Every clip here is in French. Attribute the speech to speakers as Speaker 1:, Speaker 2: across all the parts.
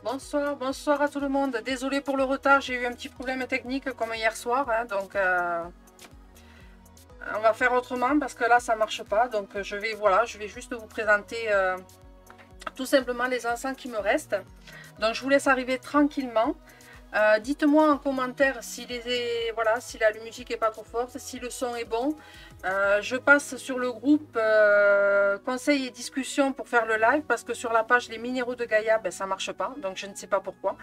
Speaker 1: Bonsoir, bonsoir à tout le monde. Désolée pour le retard, j'ai eu un petit problème technique comme hier soir. Hein, donc, on va faire autrement parce que là, ça marche pas. Donc, je vais juste vous présenter tout simplement les encens qui me restent. Donc, je vous laisse arriver tranquillement. Dites-moi en commentaire si, si la musique est pas trop forte, si le son est bon. Je passe sur le groupe conseils et discussions pour faire le live parce que sur la page les minéraux de Gaïa, ben, ça marche pas, donc je ne sais pas pourquoi.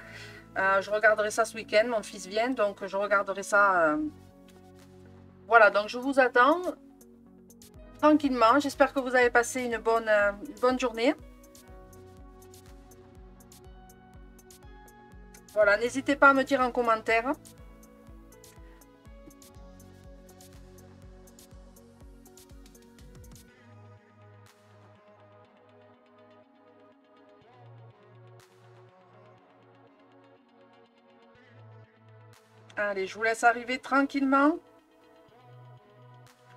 Speaker 1: Je regarderai ça ce week-end, mon fils vient, donc je regarderai ça. Voilà, donc je vous attends tranquillement. J'espère que vous avez passé une bonne journée. Voilà, n'hésitez pas à me dire en commentaire. Allez, je vous laisse arriver tranquillement.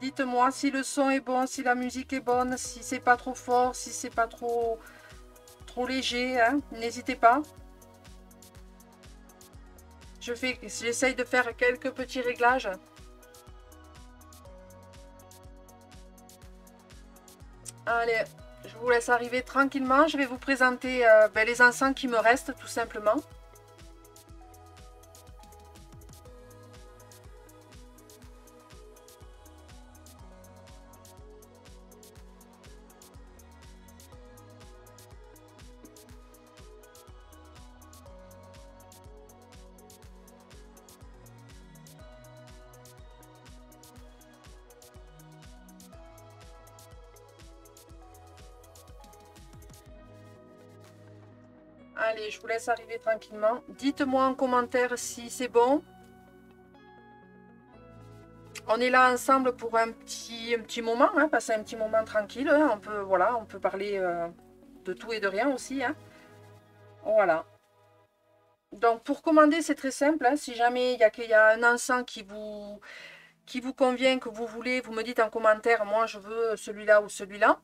Speaker 1: Dites-moi si le son est bon, si la musique est bonne, si c'est pas trop fort, si c'est pas trop léger. Hein. N'hésitez pas. J'essaye de faire quelques petits réglages. Allez, je vous laisse arriver tranquillement. Je vais vous présenter les encens qui me restent tout simplement. Allez, je vous laisse arriver tranquillement. Dites-moi en commentaire si c'est bon. On est là ensemble pour un petit moment, hein, passer un petit moment tranquille. Hein. On peut parler de tout et de rien aussi. Hein. Voilà. Donc pour commander, c'est très simple. Hein. Si jamais il y a un encens qui vous convient, que vous voulez, vous me dites en commentaire, moi je veux celui-là ou celui-là.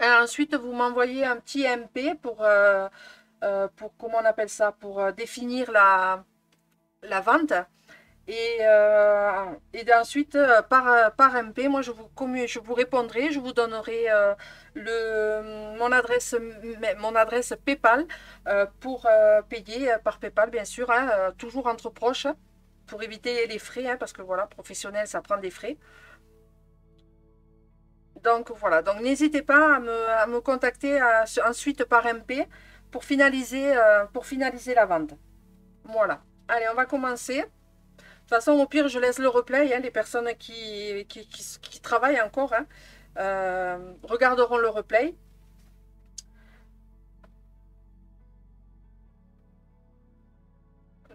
Speaker 1: Ensuite, vous m'envoyez un petit MP pour comment on appelle ça, pour définir la vente. Et ensuite, par MP, moi je vous répondrai, je vous donnerai mon adresse PayPal pour payer par PayPal, bien sûr, hein, toujours entre proches, pour éviter les frais, hein, parce que voilà, professionnel, ça prend des frais. Donc voilà, donc n'hésitez pas à me contacter ensuite par MP pour finaliser la vente. Voilà. Allez, on va commencer. De toute façon, au pire, je laisse le replay. Hein, les personnes qui travaillent encore hein, regarderont le replay.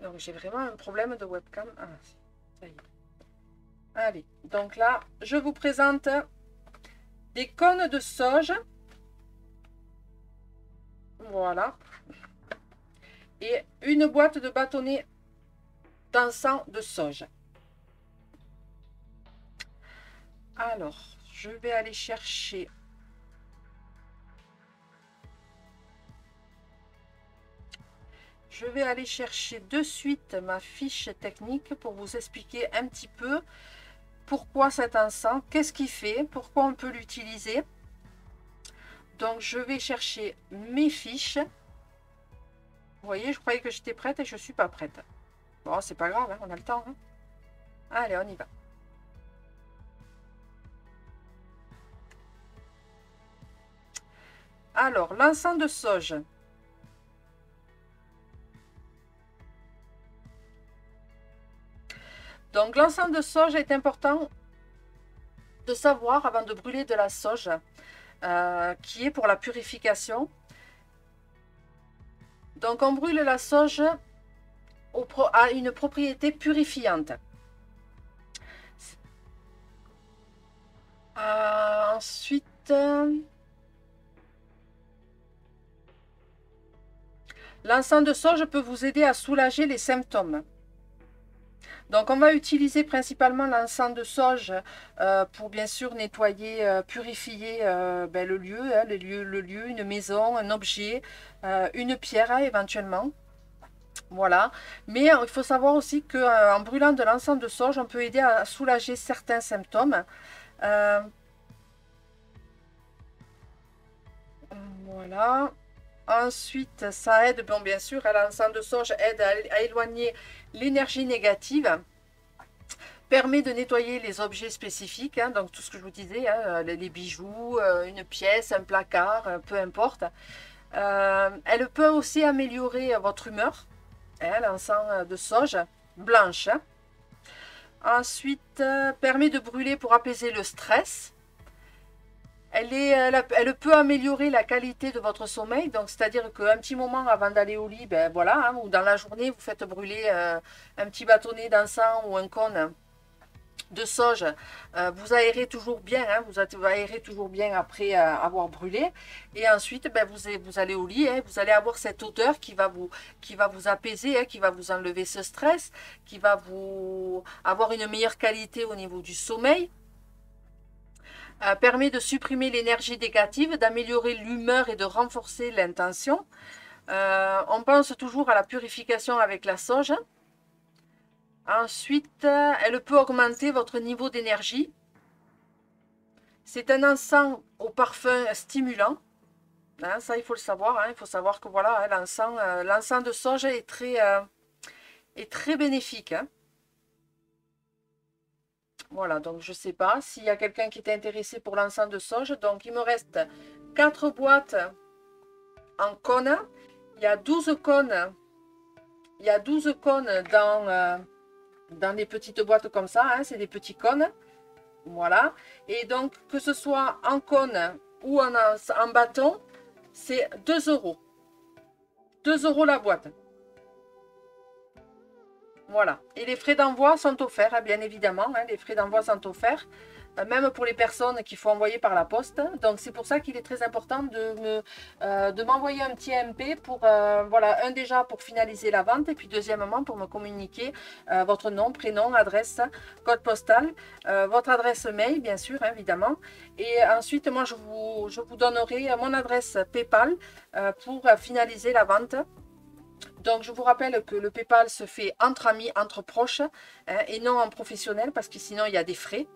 Speaker 1: Donc, j'ai vraiment un problème de webcam. Ah, ça y est. Allez, donc là, je vous présente des cônes de sauge. Voilà. Et une boîte de bâtonnets d'encens de sauge. Alors, je vais aller chercher de suite ma fiche technique pour vous expliquer un petit peu pourquoi cet encens, qu'est-ce qu'il fait, pourquoi on peut l'utiliser. Donc, je vais chercher mes fiches. Vous voyez, je croyais que j'étais prête et je ne suis pas prête. Bon, c'est pas grave, hein, on a le temps. Hein. Allez, on y va. Alors, l'encens de sauge. Donc, l'encens de sauge est important de savoir avant de brûler de la sauge, qui est pour la purification. Donc, on brûle la sauge a une propriété purifiante. Ensuite, l'encens de sauge peut vous aider à soulager les symptômes. Donc on va utiliser principalement l'encens de sauge pour bien sûr nettoyer, purifier le lieu, hein, le lieu, une maison, un objet, une pierre hein, éventuellement. Voilà. Mais il faut savoir aussi qu'en brûlant de l'encens de sauge, on peut aider à soulager certains symptômes. Euh, voilà. Ensuite, ça aide, bon, bien sûr, l'encens de sauge aide à éloigner l'énergie négative, permet de nettoyer les objets spécifiques, hein, donc tout ce que je vous disais, hein, les bijoux, une pièce, un placard, peu importe. Elle peut aussi améliorer votre humeur, hein, l'encens de sauge blanche. Hein. Ensuite, permet de brûler pour apaiser le stress. Elle peut améliorer la qualité de votre sommeil, donc c'est-à-dire qu'un petit moment avant d'aller au lit, ben voilà, hein, ou dans la journée, vous faites brûler un petit bâtonnet d'encens ou un cône de sauge, vous aérez toujours bien, hein, vous aérez toujours bien après avoir brûlé, et ensuite ben, vous allez au lit, hein, vous allez avoir cette odeur qui va vous apaiser, hein, qui va vous enlever ce stress, qui va vous avoir une meilleure qualité au niveau du sommeil. Permet de supprimer l'énergie négative, d'améliorer l'humeur et de renforcer l'intention. On pense toujours à la purification avec la sauge. Ensuite, elle peut augmenter votre niveau d'énergie. C'est un encens au parfum stimulant. Hein, ça, il faut le savoir. Hein, il faut savoir que voilà, hein, l'encens de sauge est très bénéfique. Hein. Voilà, donc je ne sais pas s'il y a quelqu'un qui est intéressé pour l'encens de sauge. Donc, il me reste 4 boîtes en cône. Il y a 12 cônes. Il y a 12 cônes dans des petites boîtes comme ça. Hein, c'est des petits cônes. Voilà. Et donc, que ce soit en cône ou en bâton, c'est 2 €. 2 € la boîte. Voilà. Et les frais d'envoi sont offerts, hein, bien évidemment. Hein, les frais d'envoi sont offerts, même pour les personnes qu'il faut envoyer par la poste. Donc, c'est pour ça qu'il est très important de m'envoyer un petit MP pour, voilà, un déjà pour finaliser la vente et puis deuxièmement pour me communiquer votre nom, prénom, adresse, code postal, votre adresse mail, bien sûr, hein, évidemment. Et ensuite, moi, je vous donnerai mon adresse PayPal pour finaliser la vente. Donc, je vous rappelle que le PayPal se fait entre amis, entre proches, hein, et non en professionnel, parce que sinon, il y a des frais.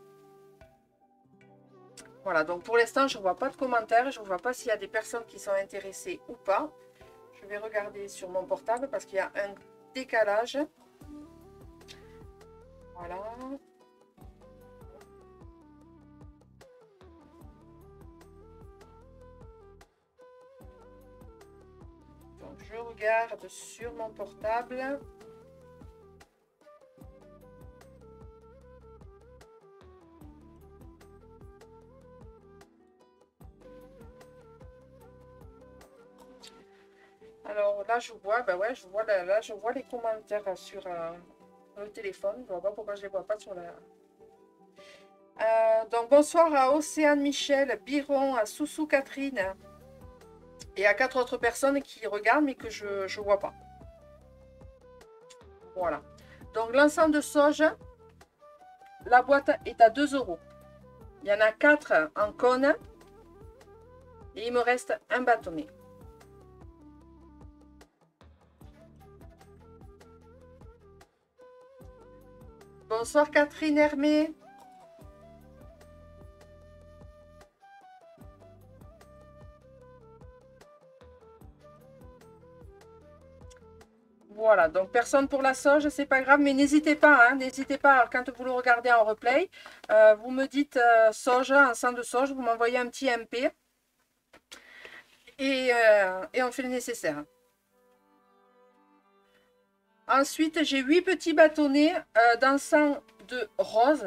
Speaker 1: Voilà, donc pour l'instant, je ne vois pas de commentaires. Je ne vois pas s'il y a des personnes qui sont intéressées ou pas. Je vais regarder sur mon portable parce qu'il y a un décalage. Voilà. Je regarde sur mon portable. Alors là, je vois, ben ouais, là, je vois les commentaires sur le téléphone. Je ne vois pas pourquoi je ne les vois pas sur la... donc bonsoir à Océane Michel, Biron, à Soussou Catherine et à 4 autres personnes qui regardent mais que je ne vois pas. Voilà. Donc l'encens de sauge, la boîte est à 2 €. Il y en a 4 en cône et il me reste un bâtonnet. Bonsoir Catherine Hermé. Voilà, donc personne pour la sauge, c'est pas grave, mais n'hésitez pas, hein, n'hésitez pas, quand vous le regardez en replay, vous me dites sauge, encens de sauge, vous m'envoyez un petit MP et on fait le nécessaire. Ensuite, j'ai 8 petits bâtonnets d'encens de rose.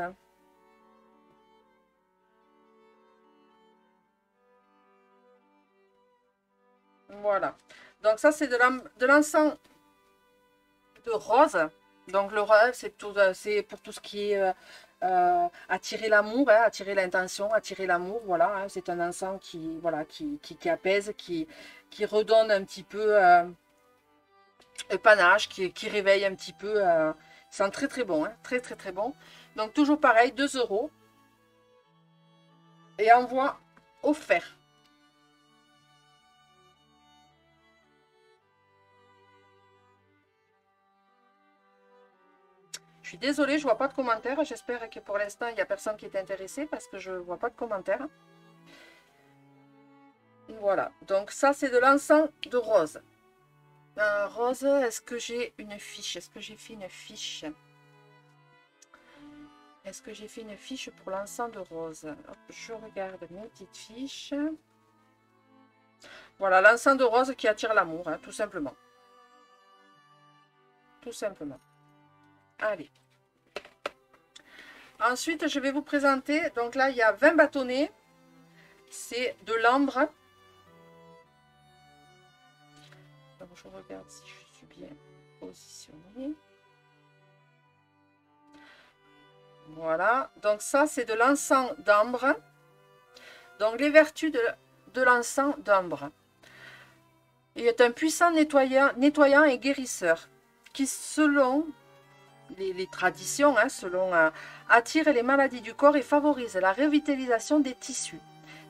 Speaker 1: Voilà, donc ça c'est de l'encens de rose. Donc le rose, c'est pour tout ce qui est attirer l'amour, hein, attirer l'intention, attirer l'amour. Voilà, hein, c'est un encens qui, voilà, qui apaise, qui redonne un petit peu panache, qui réveille un petit peu, Sent très très bon, hein, très très très bon. Donc toujours pareil, 2 euros. Et envoi offert. Je suis désolée, je vois pas de commentaires. J'espère que pour l'instant, il n'y a personne qui est intéressé parce que je vois pas de commentaires. Voilà, donc ça, c'est de l'encens de rose. Rose, est-ce que j'ai une fiche? Est-ce que j'ai fait une fiche? Est-ce que j'ai fait une fiche pour l'encens de rose? Hop, je regarde mes petites fiches. Voilà, l'encens de rose qui attire l'amour, hein, tout simplement. Tout simplement. Allez. Ensuite, je vais vous présenter, donc là, il y a 20 bâtonnets. C'est de l'ambre. Donc, je regarde si je suis bien positionnée. Voilà, donc ça, c'est de l'encens d'ambre. Donc, les vertus de l'encens d'ambre. Il est un puissant nettoyant et guérisseur qui, selon les traditions, hein, attire les maladies du corps et favorise la revitalisation des tissus.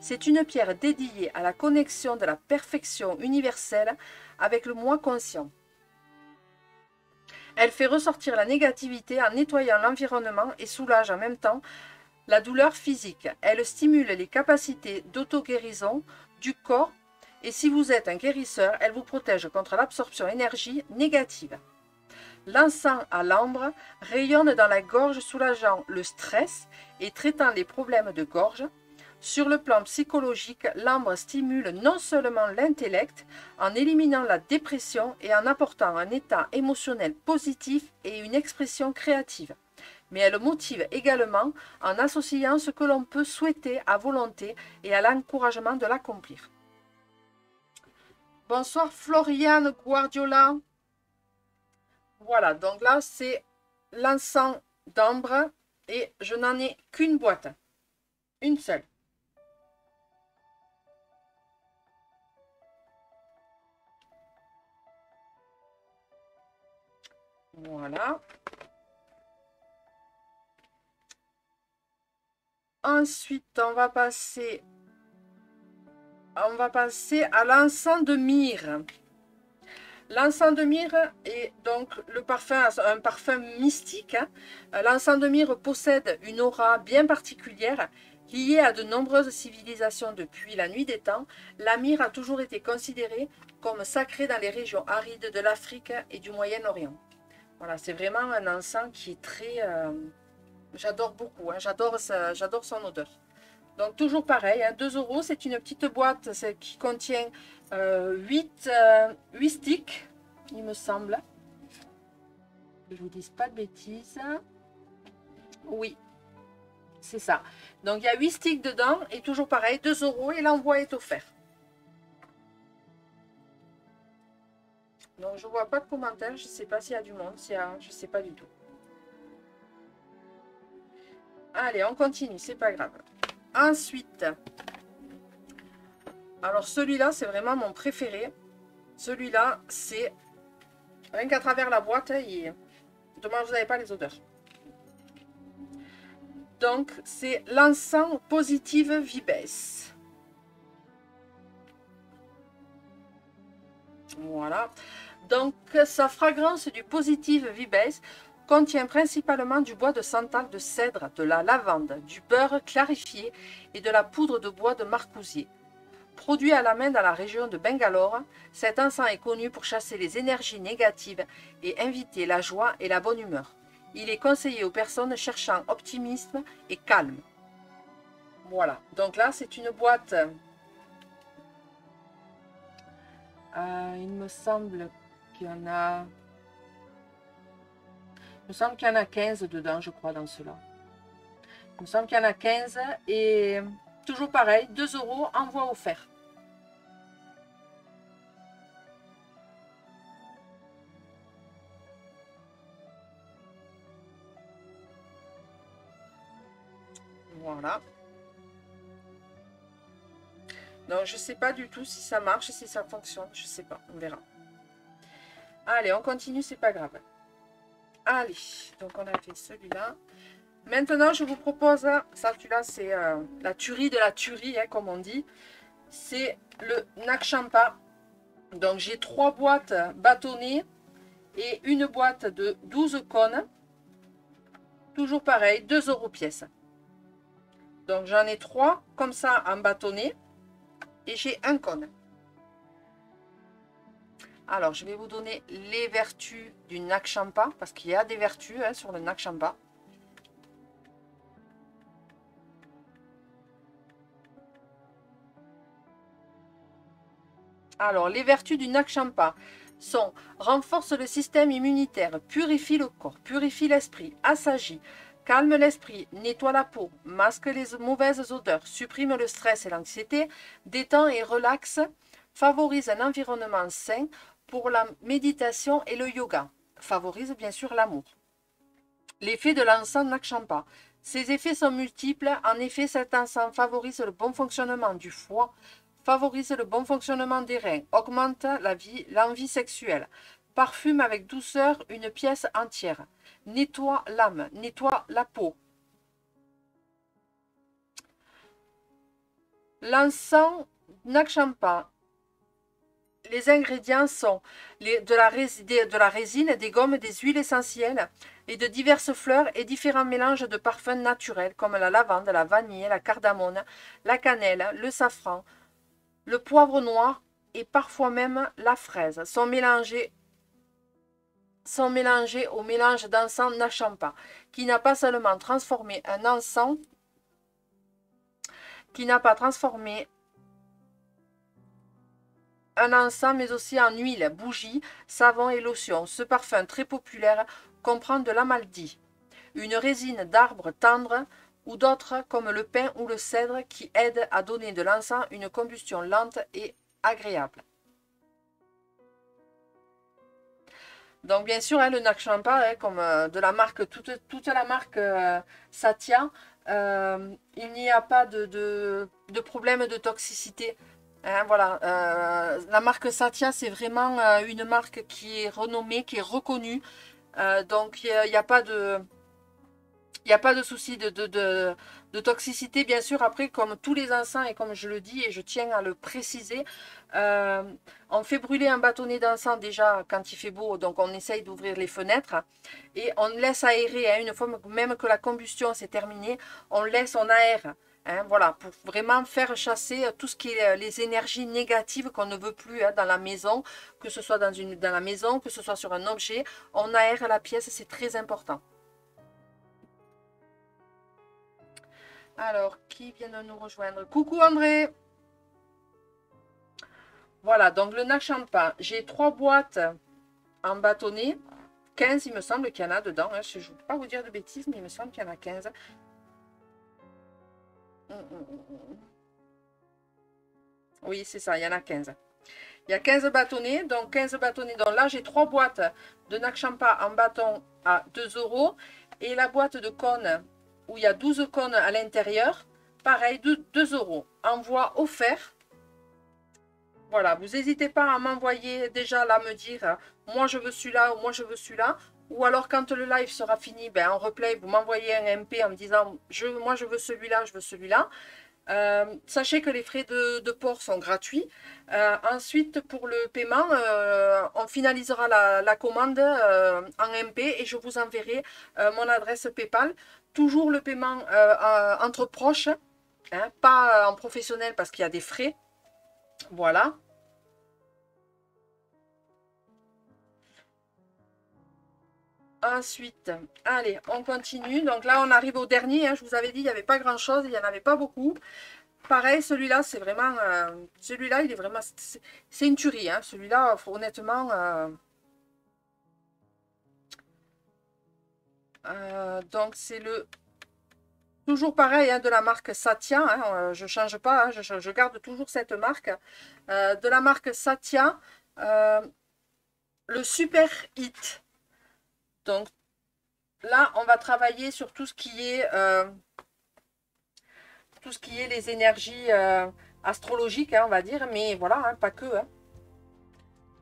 Speaker 1: C'est une pierre dédiée à la connexion de la perfection universelle avec le moi conscient. Elle fait ressortir la négativité en nettoyant l'environnement et soulage en même temps la douleur physique. Elle stimule les capacités d'auto-guérison du corps et si vous êtes un guérisseur, elle vous protège contre l'absorption d'énergie négative. L'encens à l'ambre rayonne dans la gorge soulageant le stress et traitant les problèmes de gorge. Sur le plan psychologique, l'ambre stimule non seulement l'intellect en éliminant la dépression et en apportant un état émotionnel positif et une expression créative, mais elle motive également en associant ce que l'on peut souhaiter à volonté et à l'encouragement de l'accomplir. Bonsoir Floriane Guardiola. Voilà, donc là c'est l'encens d'ambre et je n'en ai qu'une boîte, une seule. Voilà. Ensuite, on va passer à l'encens de myrrhe. L'encens de myrrhe est donc un parfum mystique. Hein. L'encens de myrrhe possède une aura bien particulière liée à de nombreuses civilisations depuis la nuit des temps. La myrrhe a toujours été considérée comme sacrée dans les régions arides de l'Afrique et du Moyen-Orient. Voilà, c'est vraiment un encens qui est très... j'adore beaucoup, hein, j'adore son odeur. Donc toujours pareil, hein, 2 euros, c'est une petite boîte qui contient 8 sticks, il me semble. Que je ne vous dise pas de bêtises. Oui, c'est ça. Donc il y a 8 sticks dedans et toujours pareil, 2 euros et l'envoi est offert. Donc je ne vois pas de commentaires, je ne sais pas s'il y a du monde, je ne sais pas du tout. Allez, on continue, c'est pas grave. Ensuite, alors celui-là, c'est vraiment mon préféré. Celui-là, c'est... Rien qu'à travers la boîte, dommage, vous n'avez pas les odeurs. Donc, c'est l'encens Positive Vibes. Voilà. Donc, sa fragrance du Positive Vibes contient principalement du bois de santal de cèdre, de la lavande, du beurre clarifié et de la poudre de bois de marcousier. Produit à la main dans la région de Bangalore, cet encens est connu pour chasser les énergies négatives et inviter la joie et la bonne humeur. Il est conseillé aux personnes cherchant optimisme et calme. Voilà, donc là c'est une boîte, il me semble qu'il y en a... Il me semble qu'il y en a 15 dedans, je crois, dans cela. Il me semble qu'il y en a 15 et toujours pareil, 2 euros, envoi offert. Voilà. Donc, je ne sais pas du tout si ça marche, si ça fonctionne. Je ne sais pas, on verra. Allez, on continue, c'est pas grave. Allez, donc on a fait celui-là. Maintenant, je vous propose, ça, celui-là, c'est la tuerie de la tuerie, hein, comme on dit. C'est le Nakchampa. Donc, j'ai 3 boîtes bâtonnées et une boîte de 12 cônes. Toujours pareil, 2 € pièce. Donc, j'en ai 3 comme ça en bâtonnet et j'ai un cône. Alors, je vais vous donner les vertus du Nakchampa parce qu'il y a des vertus hein, sur le Nakchampa. Alors, les vertus du Nakchampa sont renforce le système immunitaire, purifie le corps, purifie l'esprit, assagit, calme l'esprit, nettoie la peau, masque les mauvaises odeurs, supprime le stress et l'anxiété, détend et relaxe, favorise un environnement sain pour la méditation et le yoga, favorise bien sûr l'amour. L'effet de l'encens Nakchampa. Ces effets sont multiples. En effet, cet encens favorise le bon fonctionnement du foie, favorise le bon fonctionnement des reins, augmente l'envie sexuelle, parfume avec douceur une pièce entière, nettoie l'âme, nettoie la peau. L'encens Nakchampa. Les ingrédients sont de la résine, des gommes, des huiles essentielles et de diverses fleurs et différents mélanges de parfums naturels comme la lavande, la vanille, la cardamone, la cannelle, le safran, le poivre noir et parfois même la fraise sont mélangés au mélange d'encens Nakchampa, qui n'a pas seulement transformé un encens, mais aussi en huile, bougie, savon et lotion. Ce parfum très populaire comprend de l'amaldi, une résine d'arbre tendre ou d'autres comme le pin ou le cèdre qui aident à donner de l'encens une combustion lente et agréable. Donc bien sûr, hein, le Nakchampa, hein, comme de la marque, toute la marque Satya, il n'y a pas de problème de toxicité. Hein, voilà, la marque Satya, c'est vraiment une marque qui est renommée, qui est reconnue. Donc il n'y a pas de... Il n'y a pas de souci de toxicité, bien sûr. Après, comme tous les encens, et comme je le dis, et je tiens à le préciser, on fait brûler un bâtonnet d'encens déjà quand il fait beau, donc on essaye d'ouvrir les fenêtres et on laisse aérer, hein, une fois même que la combustion s'est terminée, on aère. Hein, voilà, pour vraiment faire chasser tout ce qui est les énergies négatives qu'on ne veut plus hein, dans la maison, que ce soit dans la maison, que ce soit sur un objet, on aère la pièce, c'est très important. Alors, qui vient de nous rejoindre? Coucou André! Voilà, donc le Nakchampa, j'ai 3 boîtes en bâtonnet. 15, il me semble qu'il y en a dedans. Hein. Je ne veux pas vous dire de bêtises, mais il me semble qu'il y en a 15. Oui, c'est ça, il y en a 15. Il y a 15 bâtonnets, donc 15 bâtonnets. Donc là, j'ai 3 boîtes de Nakchampa en bâton à 2 € et la boîte de cônes où il y a 12 cônes à l'intérieur, pareil, de 2 €. Envoi offert. Voilà, vous n'hésitez pas à m'envoyer déjà là, me dire moi je veux celui-là ou moi je veux celui-là. Ou alors quand le live sera fini, ben, en replay, vous m'envoyez un MP en me disant moi je veux celui-là, je veux celui-là. Sachez que les frais de port sont gratuits. Ensuite, pour le paiement, on finalisera la commande en MP et je vous enverrai mon adresse PayPal. Toujours le paiement entre proches, hein, pas en professionnel parce qu'il y a des frais. Voilà. Ensuite, allez, on continue. Donc là, on arrive au dernier. Hein, je vous avais dit, il n'y avait pas grand-chose, il n'y en avait pas beaucoup. Pareil, celui-là, c'est vraiment... celui-là, il est vraiment... C'est une tuerie. Hein, celui-là, honnêtement... donc, c'est le... Toujours pareil, hein, de la marque Satya. Hein, je ne change pas, hein, je garde toujours cette marque. De la marque Satya, le Super Hit. Donc, là, on va travailler sur tout ce qui est les énergies astrologiques, hein, on va dire, mais voilà, hein, pas que. Hein.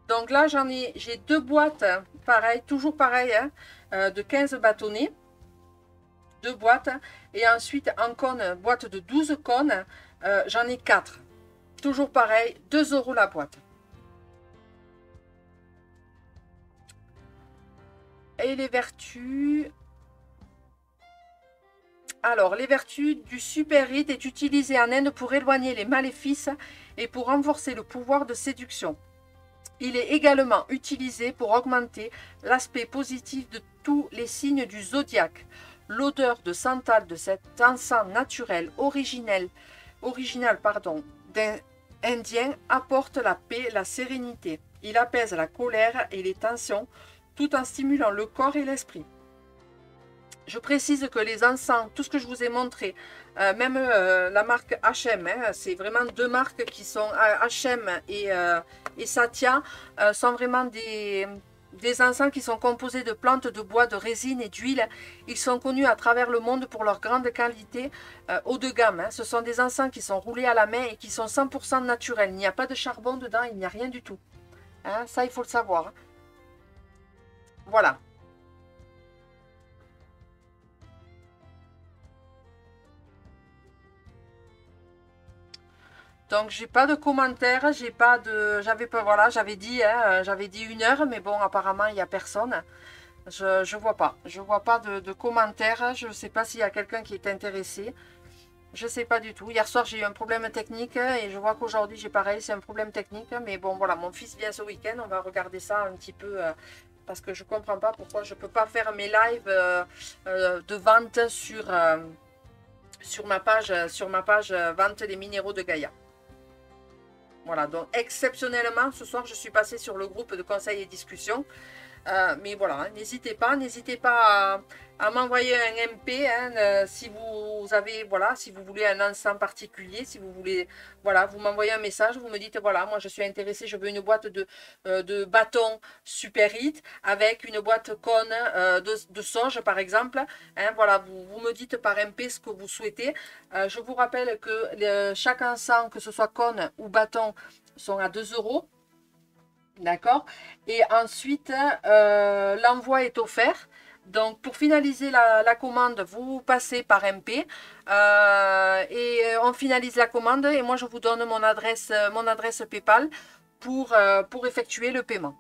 Speaker 1: Donc là, j'ai 2 boîtes, pareil, toujours pareil, hein, de 15 bâtonnets. 2 boîtes. Et ensuite, en cône, boîte de 12 cônes, j'en ai 4. Toujours pareil, 2 € la boîte. Et les vertus... Alors, les vertus du super hit est utilisé en Inde pour éloigner les maléfices et pour renforcer le pouvoir de séduction. Il est également utilisé pour augmenter l'aspect positif de tous les signes du zodiaque. L'odeur de santal de cet encens naturel original indien apporte la paix, la sérénité. Il apaise la colère et les tensions tout en stimulant le corps et l'esprit. Je précise que les encens, tout ce que je vous ai montré, même la marque H&M, hein, c'est vraiment 2 marques qui sont H&M et Satya, sont vraiment des encens qui sont composés de plantes, de bois, de résine et d'huile. Ils sont connus à travers le monde pour leur grande qualité haut de gamme. Hein. Ce sont des encens qui sont roulés à la main et qui sont 100% naturels. Il n'y a pas de charbon dedans, il n'y a rien du tout. Hein, ça, il faut le savoir. Voilà. Donc j'ai pas de commentaires, j'ai pas de, j'avais pas, voilà, j'avais dit 1 heure, mais bon apparemment il y a personne. Je vois pas, de commentaires. Je sais pas s'il y a quelqu'un qui est intéressé. Je sais pas du tout. Hier soir j'ai eu un problème technique et je vois qu'aujourd'hui j'ai pareil, c'est un problème technique. Mais bon voilà, mon fils vient ce week-end, on va regarder ça un petit peu parce que je comprends pas pourquoi je peux pas faire mes lives de vente sur ma page vente des minéraux de Gaïa. Voilà, donc exceptionnellement, ce soir, je suis passée sur le groupe de conseils et discussions. Mais voilà, hein, n'hésitez pas à m'envoyer un MP hein, si vous avez, voilà, si vous voulez un encens particulier, si vous voulez, voilà, vous m'envoyez un message, vous me dites, voilà, moi je suis intéressée, je veux une boîte de bâtons super hit avec une boîte cône de sauge par exemple. Hein, voilà, vous me dites par MP ce que vous souhaitez. Je vous rappelle que chaque encens, que ce soit cône ou bâton, sont à 2 €. D'accord. Et ensuite, l'envoi est offert. Donc, pour finaliser la commande, vous passez par MP et on finalise la commande. Et moi, je vous donne mon adresse PayPal pour effectuer le paiement.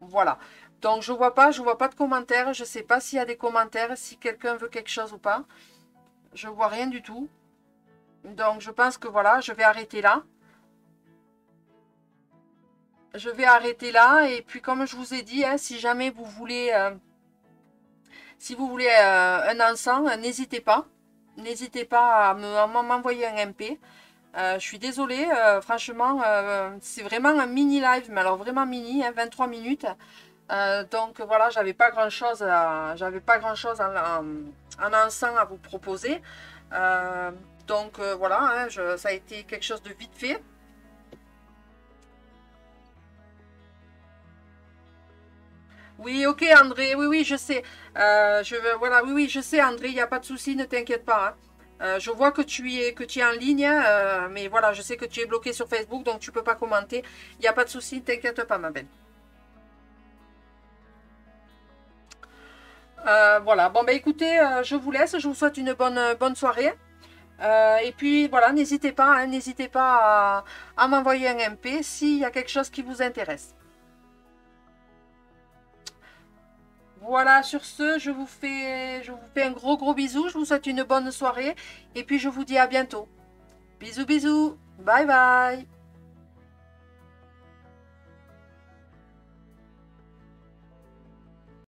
Speaker 1: Voilà. Donc, je vois pas de commentaires. Je ne sais pas s'il y a des commentaires, si quelqu'un veut quelque chose ou pas. Je vois rien du tout. Donc, je pense que voilà, je vais arrêter là. Je vais arrêter là et puis comme je vous ai dit, hein, si jamais vous voulez, un encens, n'hésitez pas. N'hésitez pas à m'envoyer un MP. Je suis désolée, franchement, c'est vraiment un mini live, mais alors vraiment mini, hein, 23 minutes. Donc voilà, j'avais pas grand chose en encens à vous proposer. Donc voilà, hein, ça a été quelque chose de vite fait. Oui, ok André, oui, je sais. Voilà, oui, je sais André, il n'y a pas de souci, ne t'inquiète pas. Hein. Je vois que tu es en ligne, mais voilà, je sais que tu es bloqué sur Facebook, donc tu ne peux pas commenter. Il n'y a pas de souci, ne t'inquiète pas, ma belle. Voilà, bon, bah écoutez, je vous laisse, je vous souhaite une bonne soirée. Et puis voilà, n'hésitez pas, hein, à m'envoyer un MP s'il y a quelque chose qui vous intéresse. Voilà, sur ce, je vous fais un gros bisou. Je vous souhaite une bonne soirée. Et puis, je vous dis à bientôt. Bisous, bisous. Bye, bye.